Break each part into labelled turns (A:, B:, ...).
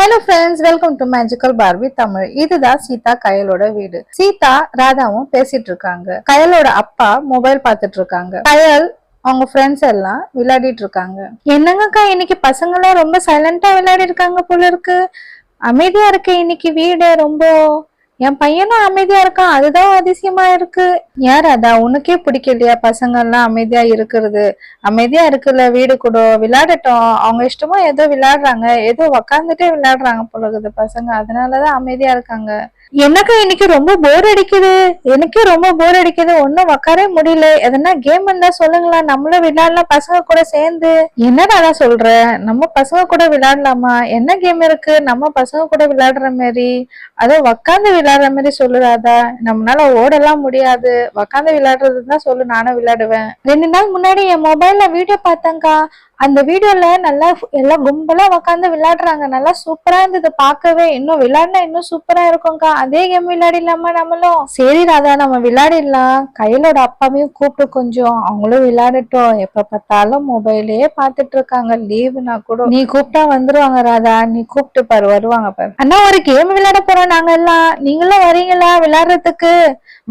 A: Hello friends, welcome to magical Barbie Tamil. இதுதான் சீதா கயலோட வீடு. சீதா ராதாவும் பேசிட்டு இருக்காங்க. கயலோட அப்பா மொபைல் பார்த்துட்டு இருக்காங்க. கயல் அவங்க ஃப்ரெண்ட்ஸ் எல்லாம் விளையாடிட்டு இருக்காங்க. என்னங்கக்கா இன்னைக்கு பசங்க எல்லாம் ரொம்ப சைலண்டா விளையாடி இருக்காங்க போல இருக்கு. அமைதியா இருக்கு இன்னைக்கு வீடு ரொம்ப. என் பையனும் அமைதியா இருக்கான், அதுதான் அதிசயமா இருக்கு. ஏன் ராதா, உனக்கே பிடிக்கலையா பசங்க எல்லாம் அமைதியா இருக்கிறது? அமைதியா இருக்குல்ல வீடு கூட, விளையாடட்டும். அவங்க இஷ்டமா ஏதோ விளையாடுறாங்க, ஏதோ உக்காந்துட்டே விளையாடுறாங்க போல இருக்குது பசங்க, அதனாலதான் அமைதியா இருக்காங்க. எனக்கு இன்னைக்கு ரொம்ப போர் அடிக்குது, எனக்கே ரொம்ப போர் அடிக்குது, ஒன்னும் உக்காரே முடியல. எதனா கேம் இருந்தா சொல்லுங்களா, நம்மளும் விளையாடலாம் பசங்க கூட சேர்ந்து. என்னடா சொல்ற, நம்ம பசங்க கூட விளையாடலாமா? என்ன கேம் இருக்கு நம்ம பசங்க கூட விளையாடுற மாதிரி? அதோ உக்காந்து விளையாடுற மாதிரி சொல்லுறாதா. நம்மளால ஓடலாம் முடியாது, உக்காந்து விளையாடுறதுதான் சொல்லு, நானும் விளையாடுவேன். 2 நாள் முன்னாடி என் மொபைல்ல வீடியோ பார்த்தேன்க்கா. அந்த வீடியோல நல்லா எல்லாம் கும்பலா உக்காந்து விளையாடுறாங்க, நல்லா சூப்பரா இருந்தது பார்க்கவே. இன்னும் விளையாடினா இன்னும் சூப்பரா இருக்கும்க்கா, அதே கேம் விளையாடிடலாமா நம்மளும்? சரி ராதா, நம்ம விளையாடிடலாம். கையிலோட அப்பாவையும் கூப்பிட்டு கொஞ்சம் அவங்களும் விளையாடட்டும். எப்ப பார்த்தாலும் மொபைலே பாத்துட்டு இருக்காங்க. லீவுனா கூட நீ கூப்பிட்டா வந்துருவாங்க ராதா, நீ கூப்பிட்டு பாரு, வருவாங்க பாரு. அண்ணா ஒரு கேம் விளையாட போறோம் நாங்க எல்லாம், நீங்களும் வரீங்களா விளையாடுறதுக்கு?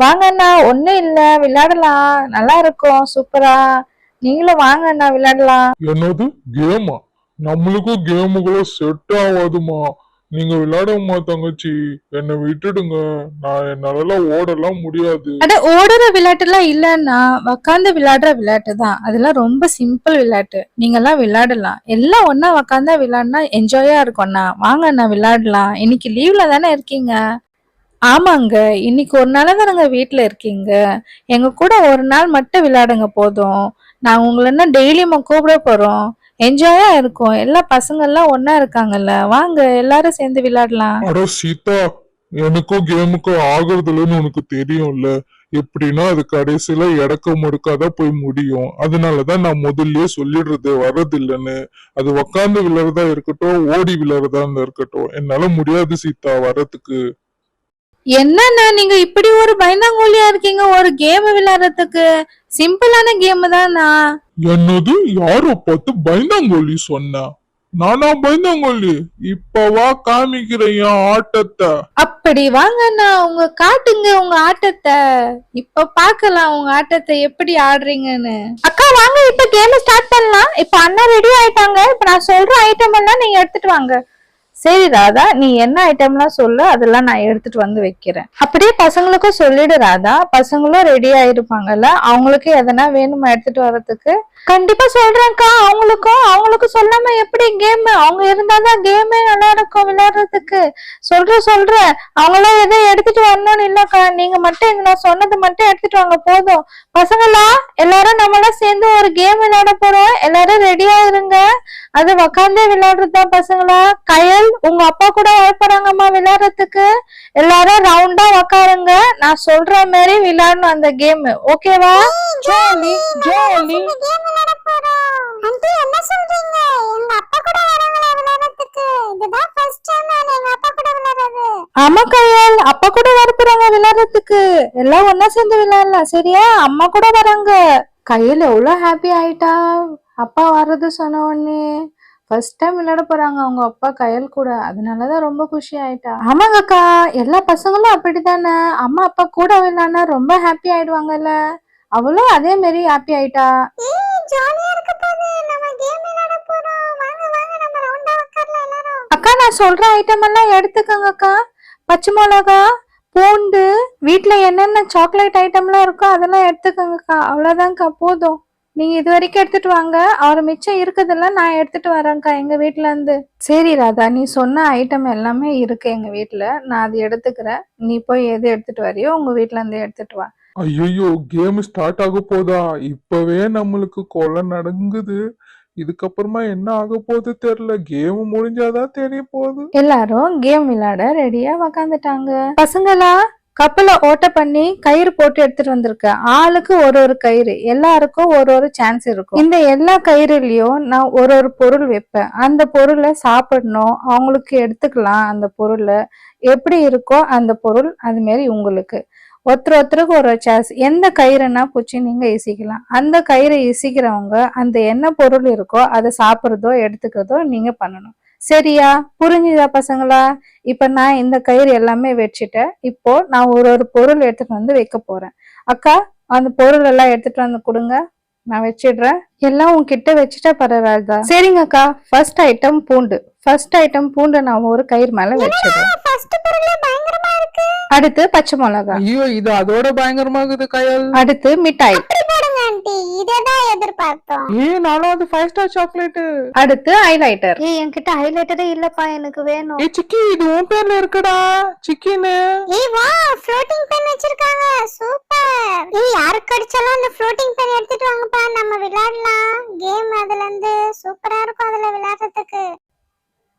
A: வாங்க அண்ணா, ஒண்ணும் இல்ல விளையாடலாம், நல்லா இருக்கும் சூப்பரா. நீங்களும் வாங்க அண்ணா விளையாடலாம்.
B: என்னது கேமா? நம்மளுக்கும் கேமுகளும் செட் ஆகாதுமா. நீங்க விளையாடுமா தங்கச்சி, என்னை விட்டுடுங்க. என்னால ஓடலாம் முடியாது.
A: அட, ஓடுற விளையாட்டு எல்லாம் இல்லன்னா உக்காந்து விளையாடுற விளையாட்டு தான். அதெல்லாம் ரொம்ப சிம்பிள் விளையாட்டு, நீங்க எல்லாம் விளையாடலாம். எல்லாம் ஒன்னா உக்காந்தா விளையாடுனா என்ஜாயா இருக்கும்ண்ணா. வாங்க அண்ணா விளையாடலாம். இன்னைக்கு லீவ்ல தானே இருக்கீங்க? ஆமாங்க, இன்னைக்கு ஒரு நாள் தானங்க வீட்டுல இருக்கீங்க. எங்க கூட ஒரு நாள் மட்டும் விளையாடுங்க போதும். நான் உங்களை என்ன டெய்லியுமா கூப்பிட போறோம். என்ஜாயா இருக்கும், எல்லா பசங்க எல்லாம் ஒன்னா இருக்காங்கல்ல, வாங்க எல்லாரும் சேர்ந்து விளையாடலாம்.
B: அட சீதா, எனக்கும் கேமுக்கும் ஆகுறதுலன்னு உனக்கு தெரியும்ல. எப்படின்னா அது கடைசியில எடக்க முடுக்காதான் போய் முடியும். அதனாலதான் நான் முதல்லயே சொல்லிடுறது வர்றது இல்லைன்னு. அது உக்காந்து விளையாடுறதா இருக்கட்டும், ஓடி விளையாடுறதா இருக்கட்டும், என்னால முடியாது சீதா வர்றதுக்கு.
A: என்னன்னா நீங்க இப்படி ஒரு பயந்தாங்கோலியா இருக்கீங்க ஒரு கேம் விளையாடுறதுக்கு? சிம்பிளான கேம் தானா?
B: என்னது, யாரோ பார்த்து பயந்தாங்கோலி சொன்ன? நானா பயந்தாங்கோலி? இப்பவா காமிக்கிறேன் என் ஆட்டத்தை.
A: அப்படி வாங்கண்ணா, உங்க காட்டுங்க உங்க ஆட்டத்தை. இப்ப பாக்கலாம் உங்க ஆட்டத்தை எப்படி ஆடுறீங்கன்னு. அக்கா வாங்க, இப்ப கேம் ஸ்டார்ட் பண்ணலாம். இப்ப அண்ணா ரெடி ஆயிட்டாங்க. இப்ப நான் சொல்ற ஐட்டம் எல்லாம் நீங்க எடுத்துட்டு வாங்க. சரி ராதா, நீ என்ன ஐட்டம்லாம் சொல்லு, அதெல்லாம் நான் எடுத்துட்டு வந்து வைக்கிறேன். அப்படியே பசங்களுக்கும் சொல்லிடு ராதா, பசங்களும் ரெடி ஆயிருப்பாங்கல்ல, அவங்களுக்கு எதனா வேணுமா எடுத்துட்டு வர்றதுக்கு? கண்டிப்பா சொல்றேன்க்கா. அவங்களுக்கும் சொல்லாம எப்படி கேம்? அவங்க இருந்தாதான் கேமே நல்லா இருக்கும் விளையாடுறதுக்கு. சொல்றேன். அவங்களாம் எதோ எடுத்துட்டு வரணும்னு இல்லக்கா, நீங்க மட்டும் நான் சொன்னது மட்டும் எடுத்துட்டு வாங்க போதும். பசங்களா எல்லாரும் நம்மளாம் சேர்ந்து ஒரு கேம் விளையாட போறோம், எல்லாரும் ரெடியா இருங்க. அது உக்காந்தே விளையாடுறதுதான் பசங்களா. கயல் உங்க அப்பா கூட வரப்போறாங்கம்மா விளையாடுறதுக்கு. எல்லாரும் ரவுண்டா உக்காருங்க, நான் சொல்ற மாதிரி விளையாடணும் அந்த கேம், ஓகேவா? Jolly jolly.
C: ஆண்டி என்ன சொல்றீங்க? எங்க அப்பா கூட வராங்களா விளையாடுறதுக்கு? இதுதான் ஃபர்ஸ்ட் டைம் நான் எங்க அப்பா கூட விளையாடுறது.
A: ஆமா கயல், அப்பா கூட வரப்போறாங்க விளையாடுறதுக்கு. எல்லாம் ஒன்னா சேர்ந்து விளையாடலாம், சரியா? அம்மா கூட வராங்க. கையில் எவ்வளவு ஹாப்பி ஆயிட்டா அப்பா வர்றது சொன்ன உடனே. ஃபர்ஸ்ட் டைம் விளையாட போறாங்க அவங்க அப்பா கயல் கூட, அதனாலதான் ரொம்ப குஷி ஆயிட்டா. ஆமாங்க அக்கா, எல்லா பசங்களும் அப்படித்தானே, அம்மா அப்பா கூட விளையாடினா ரொம்ப ஹாப்பி ஆயிடுவாங்கல்ல. அவளும் அதே மாதிரி ஹாப்பி ஆயிட்டா.
C: ஜாலியா இருக்க போகுது, நம்ம கேம் விளையாட போறோம். வாங்க நம்ம ரவுண்டா உட்காரலாம் எல்லாரும்.
A: அக்கா நான் சொல்ற ஐட்டம் எல்லாம் எடுத்துக்கங்க அக்கா. பச்சை மிளகா, பூண்டு, வீட்டுல என்னென்ன சாக்லேட் ஐட்டம்லாம் இருக்கோ அதெல்லாம் எடுத்துக்கங்கக்கா. அவ்வளவுதான்க்கா, போதும். நீங்க இது வரைக்கும் எடுத்துட்டு வாங்க, அவர் மிச்சம் இருக்குதெல்லாம் நான் எடுத்துட்டு வரேன்க்கா எங்க வீட்டுல இருந்து. சரி ராதா, நீ சொன்ன ஐட்டம் எல்லாமே இருக்கு எங்க வீட்டுல, நான் அது எடுத்துக்கிறேன். நீ போய் எது எடுத்துட்டு வரையோ உங்க வீட்டுல இருந்து எடுத்துட்டு வா.
B: ஐயோ, கேம் ஸ்டார்ட் ஆக போதா? இப்பவே நம்மளுக்கு கொலை நடங்குது. இதுக்கப்புறமா என்ன ஆக போகுது தெரியல. கேம் முடிஞ்சாதான் தெரிய போகுது.
A: எல்லாரும் கேம் விளையாட ரெடியா உக்காந்துட்டாங்க. பசங்களா, கப்பல ஓட்ட பண்ணி கயிறு போட்டு எடுத்துட்டு வந்திருக்க. ஆளுக்கு ஒரு கயிறு, எல்லாருக்கும் ஒரு சான்ஸ் இருக்கும். இந்த எல்லா கயிறுலயும் நான் ஒரு பொருள் வைப்பேன். அந்த பொருளை சாப்பிடணும், அவங்களுக்கு எடுத்துக்கலாம். அந்த பொருளை எப்படி இருக்கோ அந்த பொருள் அது மாதிரி உங்களுக்கு ஒருத்தருக்கு ஒரு சான்ஸ். எந்த கயிறுனா பூச்சி நீங்க இசிக்கலாம். அந்த கயிறை இசிக்கிறவங்க அந்த என்ன பொருள் இருக்கோ அதை சாப்பிட்றதோ எடுத்துக்கிறதோ நீங்க பண்ணணும், சரியா? புரிஞ்சுதா பசங்களா? இப்ப நான் இந்த கயிறு எல்லாமே வச்சுட்டேன். இப்போ நான் ஒரு ஒரு பொருள் எடுத்துட்டு வந்து வைக்க போறேன். அக்கா, அந்த பொருள் எல்லாம் எடுத்துட்டு வந்து கொடுங்க. நான் வச்சிடுறேன். எல்லாம் உன்கிட்ட வச்சுட்டா பரவாயில்ல. சரிங்க அக்கா. ஃபர்ஸ்ட் ஐட்டம் பூண்டு. ஃபர்ஸ்ட் ஐட்டம் பூண்டை நான் ஒரு கயிறு மேல வச்சிடுறேன்.
C: ஃபர்ஸ்ட் பொருளே பயங்கரமா இருக்கு.
A: அடுத்து பச்சை மிளகா.
D: ஐயோ இது அதோட பயங்கரமாகுது கயல்.
A: அடுத்து மிட்டாய்.
C: அப்படி போடுங்க ஆண்டி, இததான் எதிர்பார்த்தோம்.
D: நானும் அது 5 ஸ்டார் சாக்லேட்.
A: அடுத்து ஹைலைட்டர்.
E: என்கிட்ட ஹைலைட்டரே இல்லப்பா, எனக்கு வேணும்.
D: சிக்கி இது உன் பேர்ல இருக்குடா, சிக்கின்னு.
C: வா, ஃப்ளோட்டிங் பென் வச்சிருக்காங்க, சூப்பர். யாருக்கு அடிச்சாலும் அந்த ஃப்ளோட்டிங் பென் எடுத்துட்டு வாங்கப்பா, நம்ம விளையாடலாம். கேம் அதுல இருந்து சூப்பரா இருக்கும் அதுல விளையாடுறதுக்கு.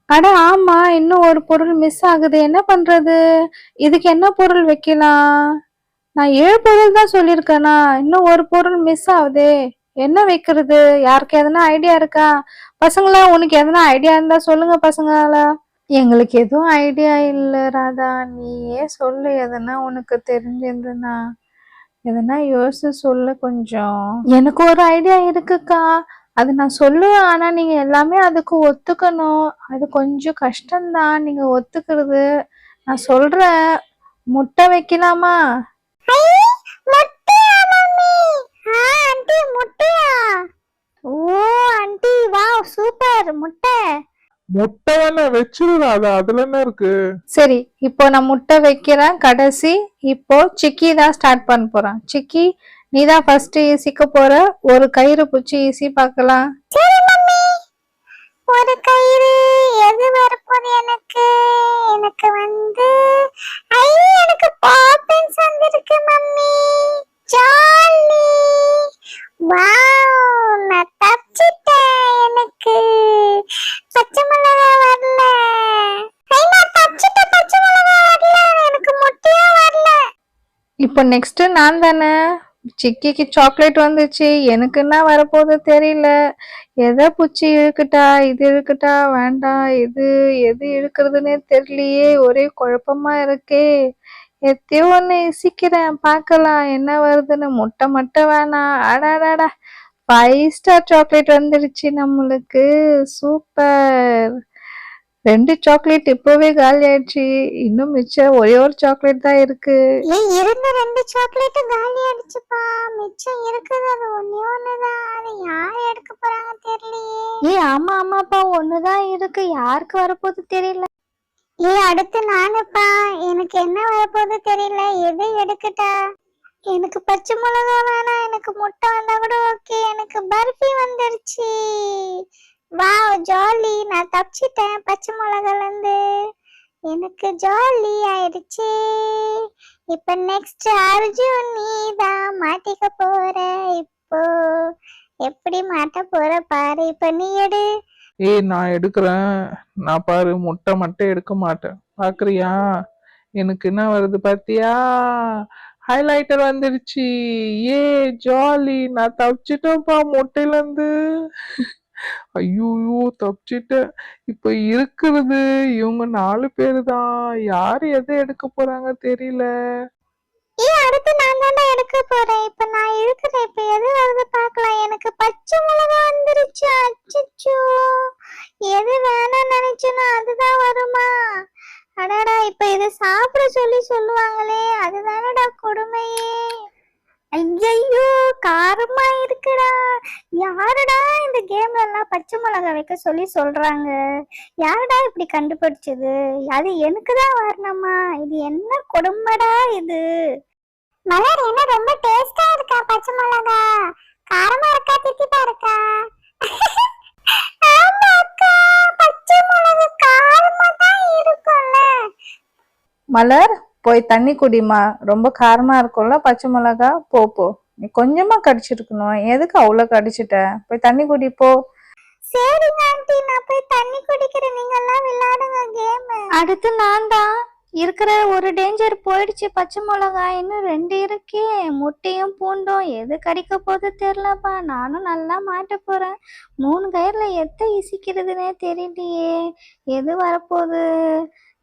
A: அட ஆமா, இன்னும் ஒரு பொருள் மிஸ் ஆகுது. என்ன பண்றது? இதுக்கு என்ன பொருள் வைக்கலாம்? நான் 7 பொருள் தான் சொல்லியிருக்கேனா? இன்னும் ஒரு பொருள் மிஸ் ஆகுதே. என்ன வைக்கிறது? யாருக்கு எதனா ஐடியா இருக்கா? பசங்களா, உனக்கு எதனா ஐடியா இருந்தா சொல்லுங்க பசங்களா. எங்களுக்கு எதுவும் ஐடியா இல்ல ராதா, நீயே சொல்லு. எதனா உனக்கு தெரிஞ்சிருந்ததுன்னா எதனா யோசிச்சு சொல்லு கொஞ்சம். எனக்கு ஒரு ஐடியா இருக்குக்கா, அது நான் சொல்லுவேன். ஆனா நீங்க எல்லாமே அதுக்கு ஒத்துக்கணும். அது கொஞ்சம் கஷ்டம்தான் நீங்க ஒத்துக்கிறது. நான் சொல்றேன், முட்டை வைக்கலாமா?
C: முட்டையா மம்மி? ஆண்டி முட்டையா? ஓ ஆண்டி, வாவ் சூப்பர், முட்டை.
B: முட்டை வேணா வச்சிருடாதா, அதுல என்ன இருக்கு?
A: சரி, இப்போ நான் முட்டை வைக்கிறேன் கடைசி. இப்போ சிக்கி தான் ஸ்டார்ட் பண்ண போறான். சிக்கி, நீ தான் ஃபர்ஸ்ட் ஈசிக்க போற. ஒரு கயிறு பிடிச்சி ஈசி பார்க்கலாம்.
C: சரி மம்மி, ஒரு கயிறு எது வரப்போது எனக்கு? எனக்கு வந்து எனக்கு பாப்பன்ஸ் வந்திருக்கு மம்மி. ஜாலி, வாவ், நான் தப்பிச்சிட்டேன். எனக்கு பச்சை மிளகா வரல. நான் தப்பிச்சிட்டேன், பச்சை மிளகா வரல. எனக்கு முட்டையா வரல.
A: இப்போ நெக்ஸ்ட் நான் தானே. சிக்கிக்கு சாக்லேட் வந்துச்சு. எனக்கு என்ன வரப்போகுது தெரியல. எதை பூச்சி இழுக்கட்டா, இது இழுக்கட்டா, வேண்டாம், எது இழுக்கிறதுனே தெரியலையே. ஒரே குழப்பமா இருக்கே. எத்தையோ ஒண்ணு இசிக்கிறேன், பார்க்கலாம் என்ன வருதுன்னு. முட்டை மட்டும் வேணாம். அடாடாடா, 5 ஸ்டார் சாக்லேட் வந்துடுச்சு நம்மளுக்கு. சூப்பர். 2 சாக்லேட் இப்பவே காலி ஆயிடுச்சு. இன்னும் மிச்சம் ஒரே ஒரு சாக்லேட் தான் இருக்கு.
C: இருந்த 2 சாக்லேட் காலி ஆயிடுச்சுப்பா. மிச்சம் இருக்குது அது ஒண்ணே ஒண்ணுதான். அது யார் எடுக்க போறாங்க தெரியலையே.
E: ஆமா ஆமாப்பா, ஒண்ணுதான் இருக்கு. யாருக்கு வரப்போகுது தெரியல.
C: அடுத்து நானுப்பா. எனக்கு என்ன வரப்போகுது தெரியல. எது எடுக்கட்டா? எனக்கு பச்சை மிளகா வேணாம். எனக்கு முட்டை வந்தா கூட ஓகே. எனக்கு பர்ஃபி வந்துருச்சு. வாவ், ஜாலி, நான் தப்பிச்சிட்டேன் பச்சை மிளகால இருந்து. எனக்கு ஜாலி ஆயிடுச்சு. இப்ப நெக்ஸ்ட் அர்ஜுன், நீ தான் மாட்டிக்க போற. இப்போ எப்படி மாட்ட போற பாரு. இப்ப நீ எடு.
D: நான் எடுக்கிறேன். நான் பாரு முட்டை மட்டும் எடுக்க மாட்டேன், பாக்குறியா? எனக்கு என்ன வருது பாத்தியா? ஹைலைட்டர் வந்துருச்சு. ஜாலி, நான் தப்பிச்சிட்டேன்ப்பா முட்டையில இருந்து. ஐயோ தப்பிச்சிட்டேன். இப்ப இருக்கிறது இவங்க 4 பேரு தான். யாரு எதை எடுக்க போறாங்க தெரியல.
C: அடுத்து நான் தானே எடுக்க போறேன். இப்ப நான் இருக்கிறேன். இப்ப எது வருது பார்க்கலாம். எனக்கு பச்சை மிளகா வந்துருச்சு. அச்சச்சோ, எது வேணாம்னு நினைச்சேனோ அதுதான் வருமா? அடடா, இப்ப இதை சாப்பிட சொல்லுவாங்களே, அதுதானடா கொடுமையே. ஐயோ, காரமா இருக்குடா. யாருடா இந்த கேம்ல எல்லாம் பச்சை மிளகா வைக்க சொல்றாங்க? யாருடா இப்படி கண்டுபிடிச்சது? அது எனக்குதான் வரணுமா? இது என்ன கொடுமைடா இது? மலர், என்ன ரொம்ப டேஸ்டா இருக்கா பச்சை மிளகா? காரமா இருக்கா, தித்திப்பா இருக்கா? ஆமா அக்கா, பச்சை மிளகா காரமா தான் இருக்கும்ல.
A: மலர், போய் தண்ணி குடிமா. ரொம்ப காரமா இருக்கும்ல பச்சை மிளகா. போ, நீ கொஞ்சமா கடிச்சிருக்கணும். எதுக்கு அவ்வளவு கடிச்சிட்ட? போய் தண்ணி குடி போ.
C: சரிங்க ஆண்டி, நான் போய் தண்ணி குடிக்கிறேன். நீங்க எல்லாம் விளையாடுங்க கேம்.
E: அடுத்து நான் தான். இருக்கிற ஒரு டேஞ்சர் போயிடுச்சு. பச்சை மிளகா இன்னும் 2 இருக்கே. முட்டையும் பூண்டும். எது கடிக்க போது தெரியலப்பா. நானும் நல்லா மாட்ட போறேன். 3 கயிறுல எத்த இசிக்கிறதுனே தெரியலையே. எது வரப்போகுது?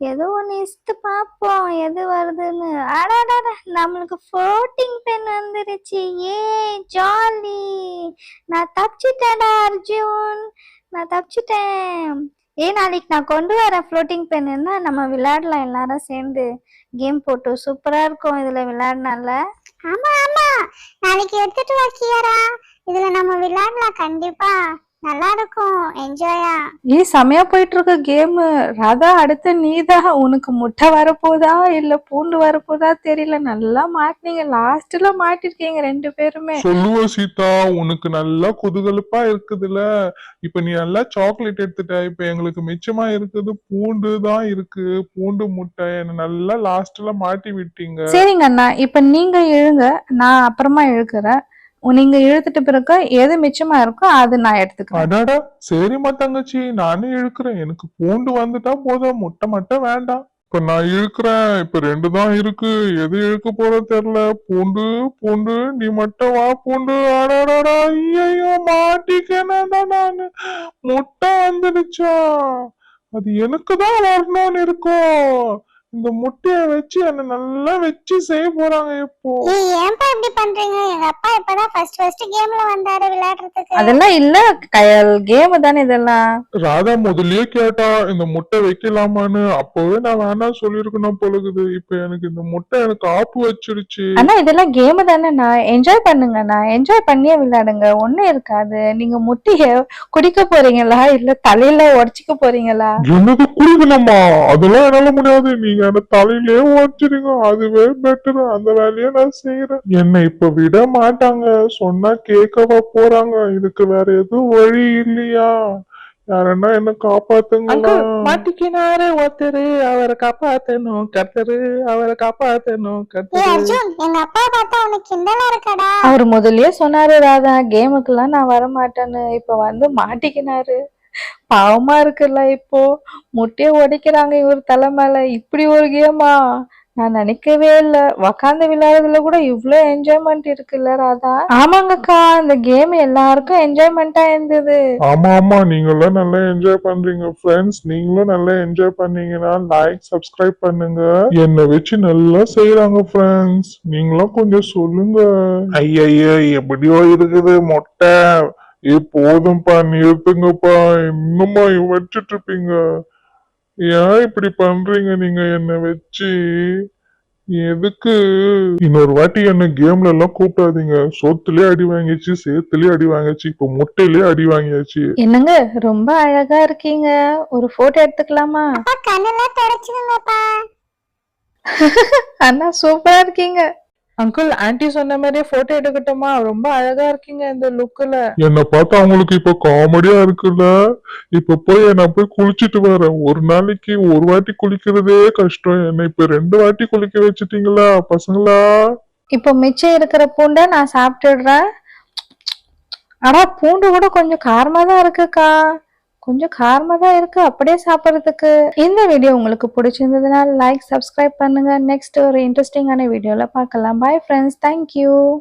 E: ஏதோ ஒன்று இஸ்து பார்ப்போம் எது வருதுன்னு. அடாடா, நம்மளுக்கு ஃப்ளோட்டிங் பென் வந்துருச்சு. ஜாலி, நான் தப்பிச்சிட்டேன்டா அர்ஜுன், நான் தப்பிச்சிட்டேன். நாளைக்கு நான் கொண்டு வரேன் ஃப்ளோட்டிங் பென், என்ன நம்ம விளையாடலாம் எல்லாரும் சேர்ந்து. கேம் போட்டு சூப்பரா இருக்கும் இதுல விளையாடினால.
C: ஆமா ஆமா, நாளைக்கு எடுத்துட்டு வா கியாரா, இதுல நம்ம விளையாடலாம் கண்டிப்பா. நல்லா இருக்கும், என்ஜாயா.
A: செமையா போயிட்டு இருக்கு கேம். ராதா அடுத்து நீதான். உனக்கு முட்டை வரப்போதா இல்ல பூண்டு வரப்போதா தெரியல. நல்லா மாட்டினீங்க, லாஸ்ட்ல மாட்டிருக்கீங்க ரெண்டு பேருமே.
B: சொல்லுவ சீதா, உனக்கு நல்லா குதூகலப்பா இருக்குதுல்ல. இப்ப நீ நல்லா சாக்லேட் எடுத்துட்ட. இப்ப எங்களுக்கு மிச்சமா இருக்குது பூண்டு தான் இருக்கு. பூண்டு முட்டை என்ன நல்லா லாஸ்ட்ல மாட்டி விட்டீங்க.
A: சரிங்க அண்ணா, இப்ப நீங்க இழுங்க, நான் அப்புறமா இழுக்கிறேன். நீங்க இழுத்துட்டு பிறகு எது மிச்சமா இருக்கோ அது நான் எடுத்துக்கிறேன்.
B: அடாடா, சரிம்மா தங்கச்சி, நானே இழுக்கிறேன். எனக்கு பூண்டு வந்துட்டா போதும், முட்டை மட்டும் வேண்டாம். இப்ப நான் இழுக்கிறேன். இப்ப ரெண்டு தான் இருக்கு, எது இழுக்க போற தெரியல. பூண்டு பூண்டு, நீ மட்டும் வா பூண்டு. அடாடாடா, ஐயோ மாட்டிக்கேனடா நானு. முட்டை வந்துடுச்சா? அது எனக்கு தான் வரணும்னு இருக்கும். இந்த முட்டைய வச்சு என்ன நல்லா வச்சு செய்ய போறாங்க இப்போ.
C: ஏன்பா இப்படி பண்றீங்க? எங்க அப்பா இப்பதான் ஃபர்ஸ்ட் கேம்ல வந்தாரு விளையாடுறதுக்கு.
A: அதெல்லாம் இல்ல கயல், கேம் தானே இதெல்லாம்.
B: ராதா முதல்லயே கேட்டா இந்த முட்டை வைக்கலாமான்னு. அப்பவே நான் வேணாம் சொல்லிருக்கணும் பொழுது. இப்ப எனக்கு இந்த முட்டை எனக்கு ஆப்பு வச்சிருச்சு.
A: ஆனா இதெல்லாம் கேம் தானேண்ணா, என்ஜாய் பண்ணுங்கண்ணா, என்ஜாய் பண்ணியே விளையாடுங்க, ஒண்ணும் இருக்காது. நீங்க முட்டைய குடிக்க போறீங்களா இல்ல தலையில உடைச்சிக்க போறீங்களா?
B: என்னது குடிக்கணுமா? அதெல்லாம் என்னால முடியாது. நீங்க என்ன தலையிலே உடச்சிருங்க, அதுவே பெட்டர். அந்த வேலையை நான் செய்யறேன். என்னை இப்ப விட மாட்டாங்க. சொன்னா கேட்கவா போறாங்க? இதுக்கு வேற எதுவும் வழி இல்லையா? யாரன்னா என்ன காப்பாத்துங்களா?
D: மாட்டிக்கினாரு ஒருத்தரு, அவரை காப்பாத்தணும் கர்த்தரு, அவரை காப்பாத்தணும் கர்த்தரு.
C: அர்ஜுன், எங்க அப்பா பார்த்தா உனக்கு கிண்டலா இருக்கடா.
A: அவர் முதல்லயே சொன்னாரு ராதா, கேமுக்கெல்லாம் நான் வர மாட்டேன்னு. இப்ப வந்து மாட்டிக்கினாரு. பாவமா இருக்குல்ல. இப்போ முட்டைய உடைக்கிறாங்க இவர் தலை மேல. இப்படி ஒரு கேமா? நான் நினைக்கவே இல்ல. உக்காந்து விளையாடுறதுல கூட இவ்ளோ என்ஜாய்மெண்ட் இருக்குல்ல ராதா? ஆமாங்கக்கா, இந்த கேம் எல்லாருக்கும் என்ஜாய்மெண்டா இருந்தது.
B: ஆமா ஆமா, நீங்களும் நல்லா என்ஜாய் பண்றீங்க ஃப்ரெண்ட்ஸ். நீங்களும் நல்லா என்ஜாய் பண்ணீங்கன்னா லைக் சப்ஸ்கிரைப் பண்ணுங்க. என்னை வச்சு நல்லா செய்யறாங்க ஃப்ரெண்ட்ஸ், நீங்களும் கொஞ்சம் சொல்லுங்க. ஐயா, எப்படியோ இருக்குது மொட்டை. போதும்பா, நிறுத்துங்கப்பா. இன்னுமா வச்சுட்டு இருப்பீங்க? ஏன் இப்படி பண்றீங்க நீங்க என்ன வச்சு? எதுக்கு? இன்னொரு வாட்டி என்ன கேம்ல எல்லாம் கூப்பிடாதீங்க. சோத்துலயே அடி வாங்கிச்சு, சேத்துலயே அடி வாங்கிச்சு, இப்ப முட்டையிலயே அடி வாங்கியாச்சு.
A: என்னங்க ரொம்ப அழகா இருக்கீங்க, ஒரு போட்டோ எடுத்துக்கலாமா?
C: அப்பா கண்ணெல்லாம் தொடச்சுக்கோங்கப்பா.
A: அண்ணா சூப்பரா இருக்கீங்க.
D: அங்கிள், ஆன்ட்டி சொன்ன மாதிரியே போட்டோ எடுக்கட்டுமா? ரொம்ப அழகா இருக்கீங்க இந்த லுக்ல.
B: என்ன பார்த்தா அவங்களுக்கு இப்ப காமெடியா இருக்குல்ல? இப்ப போய் நான் போய் குளிச்சிட்டு வரேன். ஒரு நாளைக்கு ஒரு வாட்டி குளிக்கிறதே கஷ்டம். என்ன இப்ப 2 வாட்டி குளிக்க வச்சுட்டீங்களா பசங்களா?
A: இப்போ மிச்சம் இருக்கிற பூண்டை நான் சாப்பிட்டுடுறேன். ஆனா பூண்டு கூட கொஞ்சம் காரமா தான் இருக்குக்கா. கொஞ்சம் காரமா தான் இருக்கு அப்படியே சாப்பிட்றதுக்கு. இந்த வீடியோ உங்களுக்கு பிடிச்சிருந்ததுன்னா லைக் சப்ஸ்கிரைப் பண்ணுங்க. நெக்ஸ்ட் ஒரு இன்ட்ரெஸ்டிங்கான வீடியோல பார்க்கலாம். Bye friends, thank you.